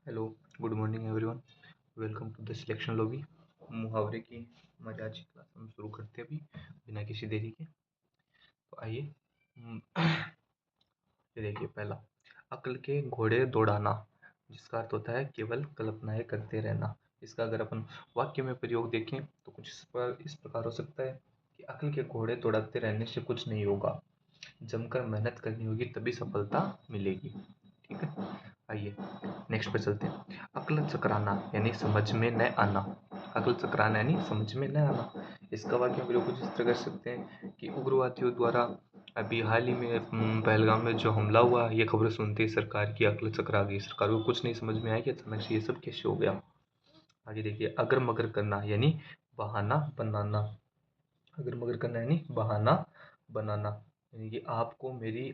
Hello, good morning everyone. Welcome to the selection lobby. मुहावरे की हमारी आज की क्लास हम शुरू करते हैं अभी बिना किसी देरी के। तो आइए, ये देखिए पहला, अक्ल के घोड़े दौड़ाना, जिसका अर्थ होता है केवल कल्पनाएं करते रहना। इसका अगर अपन वाक्य में प्रयोग देखें तो कुछ इस प्रकार हो सकता है कि अक्ल के घोड़े दौड़ाते रहने से कुछ नहीं होगा, जमकर मेहनत करनी होगी तभी सफलता मिलेगी। ठीक है, आइए नेक्स्ट पे चलते हैं। अक्ल चकराना यानी समझ में न आना। अक्ल चकराना यानी समझ में न आना। इसका वाक्य हम लोग कुछ इस तरह कर सकते हैं कि उग्रवादियों द्वारा अभी हाल ही में पहलगाम में जो हमला हुआ, ये खबर सुनते ही सरकार की अक्ल चकरा गई। सरकार को कुछ नहीं समझ में आया कि अचानक से ये सब कैसे हो गया। आगे देखिए, अगर मगर करना यानी बहाना बनाना। अगर मगर करना यानी बहाना बनाना, यानी कि आपको मेरी,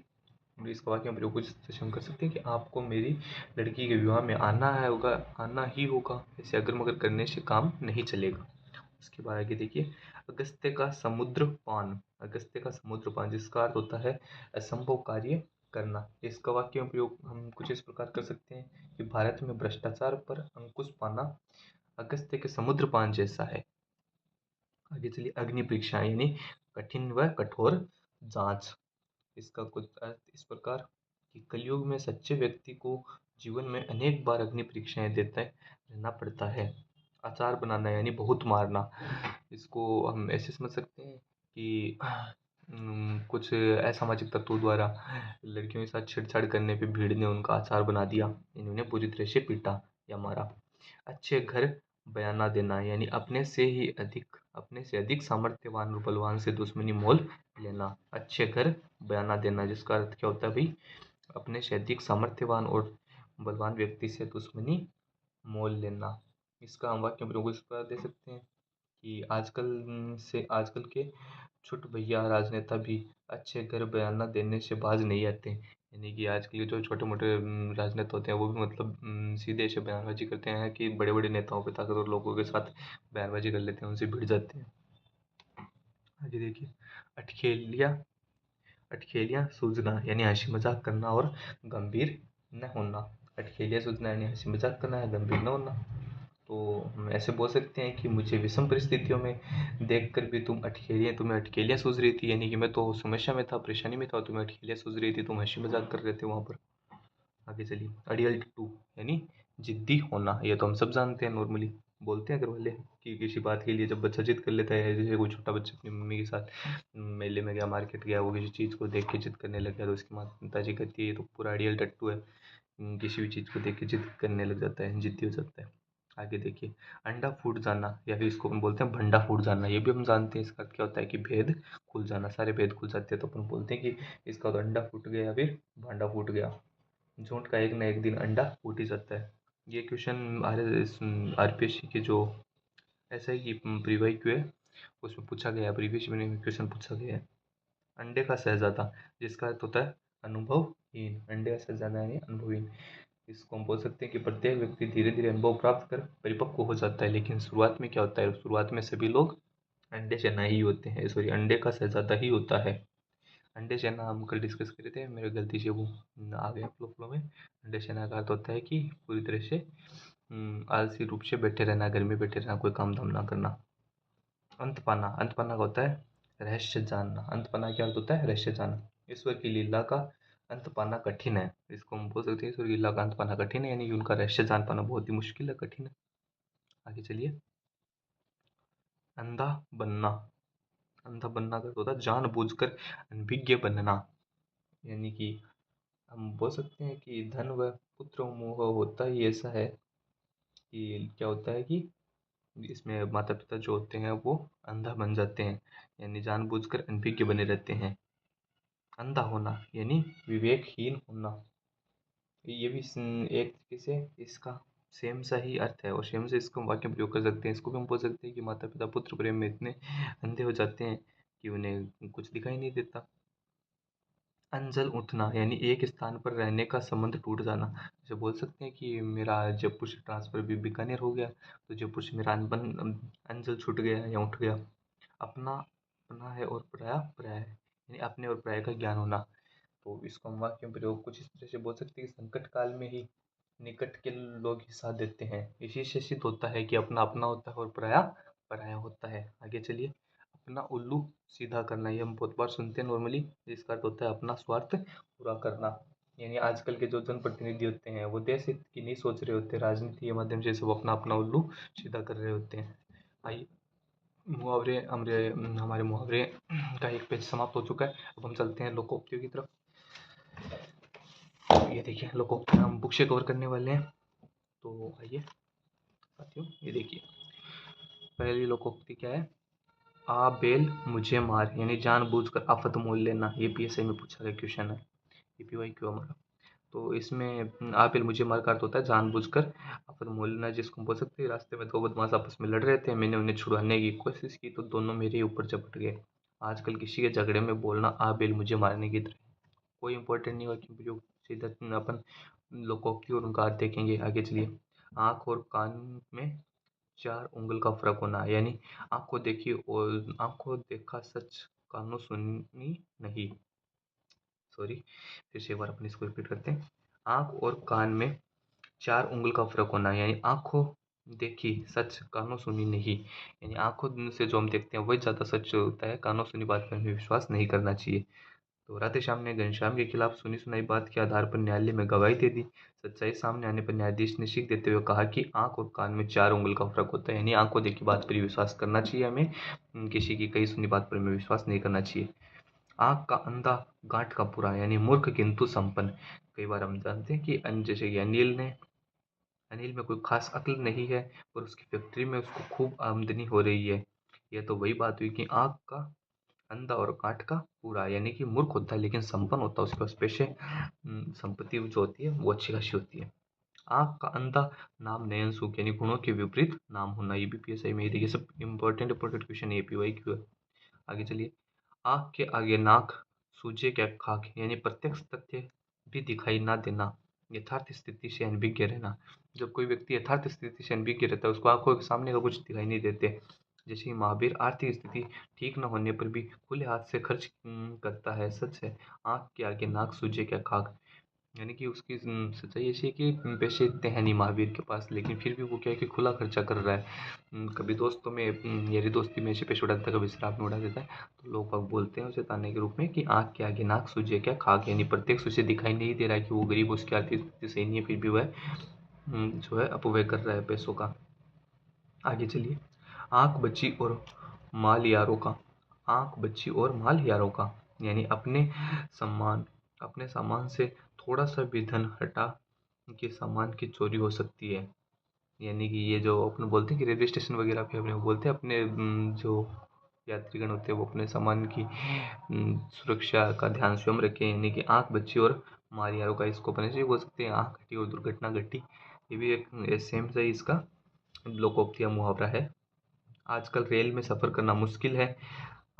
इसका वाक्य हम कुछ जैसे हम कर सकते हैं कि आपको मेरी लड़की के विवाह में आना है, होगा, आना ही होगा। ऐसे अगर मगर करने से काम नहीं चलेगा। उसके बाद आगे देखिए, अगस्त्य का समुद्र पान। अगस्त्य का समुद्र पान, जिसका अर्थ होता है असंभव कार्य करना। इसका वाक्य में प्रयोग हम कुछ इस प्रकार कर सकते हैं कि भारत में भ्रष्टाचार पर अंकुश पाना अगस्त्य के समुद्र पान जैसा है। आगे चलिए, अग्नि परीक्षा यानी कठिन व कठोर जांच। इसका कुछ अर्थ इस प्रकार कि कलयुग में सच्चे व्यक्ति को जीवन में अनेक बार अग्नि परीक्षाएं देते रहना पड़ता है। अचार बनाना यानी बहुत मारना। इसको हम ऐसे समझ सकते हैं कि कुछ असामाजिक तत्वों द्वारा लड़कियों के साथ छेड़छाड़ करने पे भीड़ ने उनका अचार बना दिया, इन्होंने पूरी तरह से पीटा या मारा। अच्छे घर बयाना देना यानी अपने से अधिक सामर्थ्यवान और बलवान से दुश्मनी मोल लेना। अच्छे घर बयाना देना, जिसका अर्थ क्या होता है भाई, अपने से अधिक सामर्थ्यवान और बलवान व्यक्ति से दुश्मनी मोल लेना। इसका हम वाक्य प्रयोग इस प्रकार दे सकते हैं कि आजकल के छोटे भैया राजनेता भी अच्छे घर बयाना देने से बाज नहीं आते। यानी कि आजकल के जो छोटे मोटे राजनेता होते हैं वो भी मतलब सीधे ऐसे बयानबाजी करते हैं कि बड़े बड़े नेताओं पे, ताकतवर लोगों के साथ बयानबाजी कर लेते हैं, उनसे भिड़ जाते हैं। आगे देखिए, अटखेलिया अटखेलियाँ सूझना यानी हंसी मजाक करना और गंभीर न होना। अटखेलियाँ सूझना यानी हंसी मजाक करना है, गंभीर न होना। तो हम ऐसे बोल सकते हैं कि मुझे विषम परिस्थितियों में देखकर भी तुम्हें अटखेलियाँ सूझ रही थी, यानी कि मैं तो समस्या में था, परेशानी में था, तुम्हें अटखेलियाँ सूझ रही थी, तुम हंसी मजाक कर रहे थे वहाँ पर। आगे चलिए, अड़ियल टू यानी जिद्दी होना। ये तो हम सब जानते हैं, नॉर्मली बोलते हैं घर वाले कि किसी बात के लिए जब बच्चा जिद कर लेता है, जैसे कोई छोटा बच्चा अपनी मम्मी के साथ मेले में गया, मार्केट गया, वो किसी चीज़ को देख के जिद करने लग गया तो उसकी माताजी कहती है ये तो पूरा अड़ियल टट्टू है। किसी भी चीज़ को देख के जिद करने लग जाता है, जिद्दी हो जाता है। आगे देखिए, अंडा फूट जाना या फिर इसको हम बोलते हैं भंडा फूट जाना। ये भी हम जानते हैं, इसका अर्थ क्या होता है कि भेद खुल जाना, सारे भेद खुल जाते हैं, तो अपन बोलते हैं कि इसका तो अंडा फूट गया या फिर भांडा फूट गया। झूठ का एक ना एक दिन अंडा फूट ही सकता है। ये क्वेश्चन आरपीएससी के जो ऐसा ही कि प्री वाई क्यू है उसमें पूछा गया है, प्रीवियस में क्वेश्चन पूछा गया है। अंडे का शहजादा, जिसका अर्थ होता है अनुभवहीन। अंडे का शहजादा यानी अनुभवहीन। इसको हम बोल सकते हैं कि प्रत्येक व्यक्ति धीरे धीरे अनुभव प्राप्त कर परिपक्व हो जाता है, लेकिन शुरुआत में क्या होता है, शुरुआत में सभी लोग अंडे से नहीं होते हैं, सॉरी अंडे का शहजादा ही होता है। अंडे सेना हम कल डिस्कस करे थे, मेरे गलती से वो आ गया फ्लो में। अंडे सेना का अर्थ होता है कि पूरी तरह से आलसी रूप से बैठे रहना, घर में बैठे रहना, कोई काम धाम ना करना। अंत पाना, अंत पाना का होता है रहस्य जानना। अंत पाना क्या अर्थ होता है, रहस्य जानना। ईश्वर की लीला का अंत पाना कठिन है। इसको हम बोल सकते हैं ईश्वर की लीला का अंत पाना कठिन है, यानी कि उनका रहस्य जान पाना बहुत ही मुश्किल है, कठिन है। आगे चलिए, अंधा बनना। अंधा बनना का अर्थ होता है जानबूझकर अनभिज्ञ बनना। यानी कि हम बोल सकते हैं कि धन व पुत्र मोह होता ही ऐसा है कि क्या होता है कि इसमें माता पिता जो होते हैं वो अंधा बन जाते हैं, यानी जानबूझकर अनभिज्ञ बने रहते हैं। अंधा होना यानी विवेकहीन होना। ये भी एक तरीके से इसका सेम सा ही अर्थ है, और सेम से इसको हम वाक्य में प्रयोग कर सकते हैं। इसको भी हम बोल सकते हैं कि माता पिता पुत्र प्रेम में इतने अंधे हो जाते हैं कि उन्हें कुछ दिखाई नहीं देता। अंजल उठना यानी एक स्थान पर रहने का संबंध टूट जाना। जैसे बोल सकते हैं कि मेरा जयपुर से ट्रांसफ़र भी बीकानेर हो गया, तो जयपुर से मेरा अंजल छूट गया या उठ गया। अपना अपना है और पराया पराया है, यानी अपने और पराये का ज्ञान होना। तो इसको हम वाक्य में प्रयोग कुछ इस तरह से बोल सकते हैं कि संकट काल में ही निकट के लोग ही साथ देते हैं। इसी से सिद्ध होता है कि अपना अपना होता है और पराया पराया होता है। आगे चलिए, अपना उल्लू सीधा करना, ये हम बहुत बार सुनते हैं नॉर्मली, जिसका अर्थ होता है अपना स्वार्थ पूरा करना। यानी आजकल के जो जनप्रतिनिधि होते हैं वो देश हित की नहीं सोच रहे होते, राजनीति के माध्यम से सब अपना अपना उल्लू सीधा कर रहे होते हैं। आइए, मुहावरे हमारे मुहावरे का एक पेज समाप्त हो चुका है। अब हम चलते हैं लोकोक्तियों की तरफ। ये देखिए, लोकोक्ति हम बुक से कवर करने वाले हैं, तो आइए साथियों, ये देखिए पहली लोकोक्ति क्या है। आ बेल मुझे मार, यानी जानबूझकर आफत मोल लेना। ये पीएसआई में पूछा गया क्वेश्चन है, एपीवाई क्यों हमारा। तो इसमें आ बेल मुझे मार का अर्थ होता है जानबूझकर आफत मोल लेना, जिसको हम बोल सकते हैं रास्ते में दो बदमाश आपस में लड़ रहे थे, मैंने उन्हें छुड़ाने की कोशिश की तो दोनों मेरे ही ऊपर झपट गए। आजकल किसी के झगड़े में बोलना आ बेल मुझे मारने की तरह कोई इंपॉर्टेंट नहीं हुआ, क्योंकि सीधा अपन लोकोक्ति और उनका अर्थ देखेंगे। आगे चलिए, आँख और कान में 4 उंगल का फ़र्क होना, यानी आँख को देखी और आँख को देखा सच, कानों सुनी नहीं। सॉरी, फिर से एक बार अपन इसको रिपीट करते हैं। आँख और कान में 4 उंगल का फ़र्क होना, यानी आँखों देखी सच, कानों सुनी नहीं। यानी आँखों से जो हम देखते हैं वही ज़्यादा सच होता है, कानों सुनी बात पर हमें विश्वास नहीं करना चाहिए। तो राधेश्याम ने घनश्याम के खिलाफ सुनी सुनाई बात के आधार पर न्यायालय में गवाही दे दी। सच्चाई सामने आने पर न्यायाधीश ने सीख देते हुए कहा कि आंख और कान में 4 उंगल का फर्क होता है, यानी आंख को देखी बात पर ही विश्वास करना चाहिए हमें, किसी की कही सुनी बात पर हमें विश्वास नहीं करना चाहिए। आंख का अंधा गांठ का पूरा, यानी मूर्ख किंतु संपन्न। कई बार हम जानते हैं कि जैसे कि अनिल में कोई खास अक्ल नहीं है और उसकी फैक्ट्री में उसको खूब आमदनी हो रही है। यह तो वही बात हुई कि आंख का अंधा और काठ का पूरा, यानी कि मूर्ख होता है लेकिन संपन्न होता है, उसके पास पैसे संपत्ति जो होती है वो अच्छी खासी होती है। आँख का अंधा नाम नयन सुख, यानी गुणों के विपरीत नाम होना। ये भी पीएसआई में, ये सब इंपॉर्टेंट क्वेश्चन है, एपीवाई क्यू है। आगे चलिए, आँख के आगे नाक, सूझे क्या खाक, यानी प्रत्यक्ष तथ्य भी दिखाई ना देना, यथार्थ स्थिति से अनभिज्ञ रहना। जब कोई व्यक्ति यथार्थ स्थिति से अनभिज्ञ रहता है, उसको आंखों के सामने का कुछ दिखाई नहीं देते। जैसे कि महावीर आर्थिक स्थिति ठीक न होने पर भी खुले हाथ से खर्च करता है, सच है। आँख के आगे नाक, सूझे क्या खाक, यानी कि उसकी सच्चाई ऐसी है कि पैसे इतने हैं नहीं महावीर के पास, लेकिन फिर भी वो क्या है कि खुला खर्चा कर रहा है। कभी दोस्तों में यारी दोस्ती में ऐसे पैसे उड़ा देता है, कभी शराब में उड़ा देता है। तो लोग बाग बोलते हैं उसे ताने के रूप में कि आँख के आगे नाक, सूझे क्या खाक, यानी प्रत्यक्ष उसे दिखाई नहीं दे रहा है कि वो गरीब, उसकी आर्थिक स्थिति सही नहीं है, फिर भी वह जो है अपव्यय कर रहा है पैसों का। आगे चलिए, आँख बच्ची और माल यारों का, आँख बच्ची और माल यारों का, यानी अपने सामान से थोड़ा सा भी धन हटा के सामान की चोरी हो सकती है। यानी कि ये जो अपन बोलते हैं कि रेलवे स्टेशन वगैरह पे अपने बोलते हैं, अपने जो यात्रीगण होते हैं वो अपने सामान की सुरक्षा का ध्यान स्वयं रखें। यानी कि आँख बच्ची और माल यारों का, इसको अपन ऐसे भी बोल सकते हैं, आँख घटी और दुर्घटना घटी। ये भी एक सेम से इसका लोकोक्ति मुहावरा है। आजकल रेल में सफ़र करना मुश्किल है,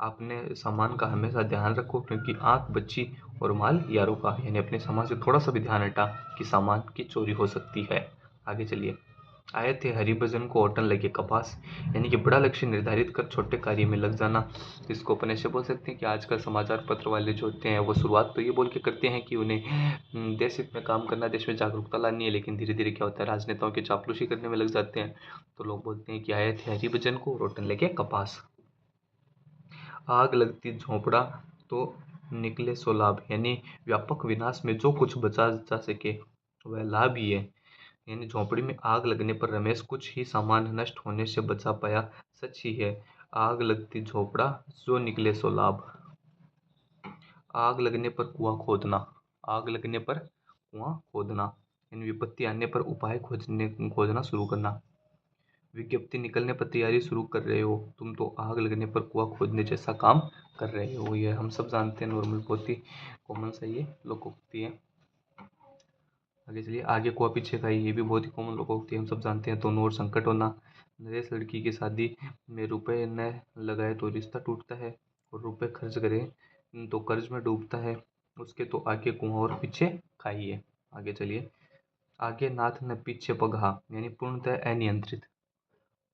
अपने सामान का हमेशा ध्यान रखो, क्योंकि आँख बच्ची और माल यारों का, यानी अपने सामान से थोड़ा सा भी ध्यान हटा कि सामान की चोरी हो सकती है। आगे चलिए, आए थे हरिभजन को ओटन लगे कपास, यानी कि बड़ा लक्ष्य निर्धारित कर छोटे कार्य में लग जाना। इसको अपन ऐसे बोल सकते हैं कि आजकल समाचार पत्र वाले जो होते हैं वो शुरुआत तो ये बोल के करते हैं कि उन्हें देश हित में काम करना, देश में जागरूकता लानी है, लेकिन धीरे धीरे क्या होता है, राजनेताओं की चापलूसी करने में लग जाते हैं। तो लोग बोलते हैं कि आए थे हरिभजन को ओटन लगे कपास। आग लगती झोंपड़ा तो निकले सो लाभ, यानी व्यापक विनाश में जो कुछ बचा जा सके वह लाभ ही है। यानी झोंपड़ी में आग लगने पर रमेश कुछ ही सामान नष्ट होने से बचा पाया, सच ही है। आग लगती झोपड़ा जो निकले सो लाभ। आग लगने पर कुआं खोदना, आग लगने पर कुआं खोदना, यानी विपत्ति आने पर उपाय खोजना शुरू करना। विज्ञप्ति निकलने पर तैयारी शुरू कर रहे हो, तुम तो आग लगने पर कुआं खोदने जैसा काम कर रहे हो। ये हम सब जानते हैं, नॉर्मल बहुत ही कॉमन सा ये लोकोक्ति है। आगे चलिए, आगे कुआं पीछे खाई, ये भी बहुत ही कॉमन लोकोक्ति है, हम सब जानते हैं। दोनों ओर संकट होना, नरेश लड़की की शादी में रुपए न लगाए तो रिश्ता टूटता है, और रुपए खर्च करे तो कर्ज में डूबता है, उसके तो आगे कुआं और पीछे खाई है। आगे चलिए, आगे नाथ न पीछे पगहा, यानी पूर्णतः अनियंत्रित।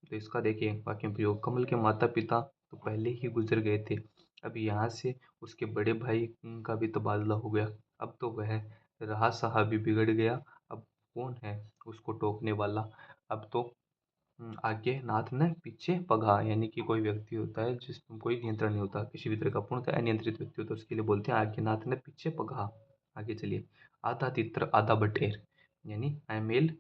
तो इसका देखिए वाक्य प्रयोग, कमल के माता पिता तो पहले ही गुजर गए थे, अब यहाँ से उसके बड़े भाई का भी तबादला हो गया, अब तो वह रहा सहा भी बिगड़ गया, अब कौन है उसको टोकने वाला। अब तो आगे नाथ न पीछे पगा, यानी कि कोई व्यक्ति होता है जिसमें कोई नियंत्रण नहीं होता, किसी भी तरह का पूर्णतः अनियंत्रित व्यक्ति होता है, उसके लिए बोलते हैं आगे नाथ न पीछे पगा। आगे चलिए। आधा तित्र आधा बटेर, यानी अमेल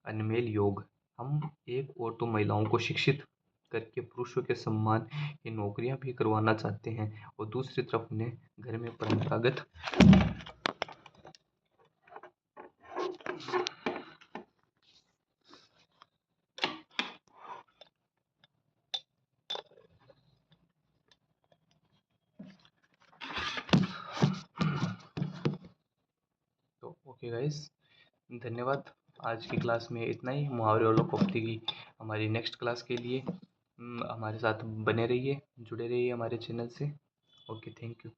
अनमेल योग। हम एक और तो महिलाओं को शिक्षित करके पुरुषों के सम्मान की नौकरियां भी करवाना चाहते हैं, और दूसरी तरफ उन्हें घर में परंपरागत तो ओके गाइस, धन्यवाद। आज की क्लास में इतना ही। मुहावरे और लोकोक्ति की हमारी नेक्स्ट क्लास के लिए हमारे साथ बने रहिए, जुड़े रहिए हमारे चैनल से। Okay, thank you.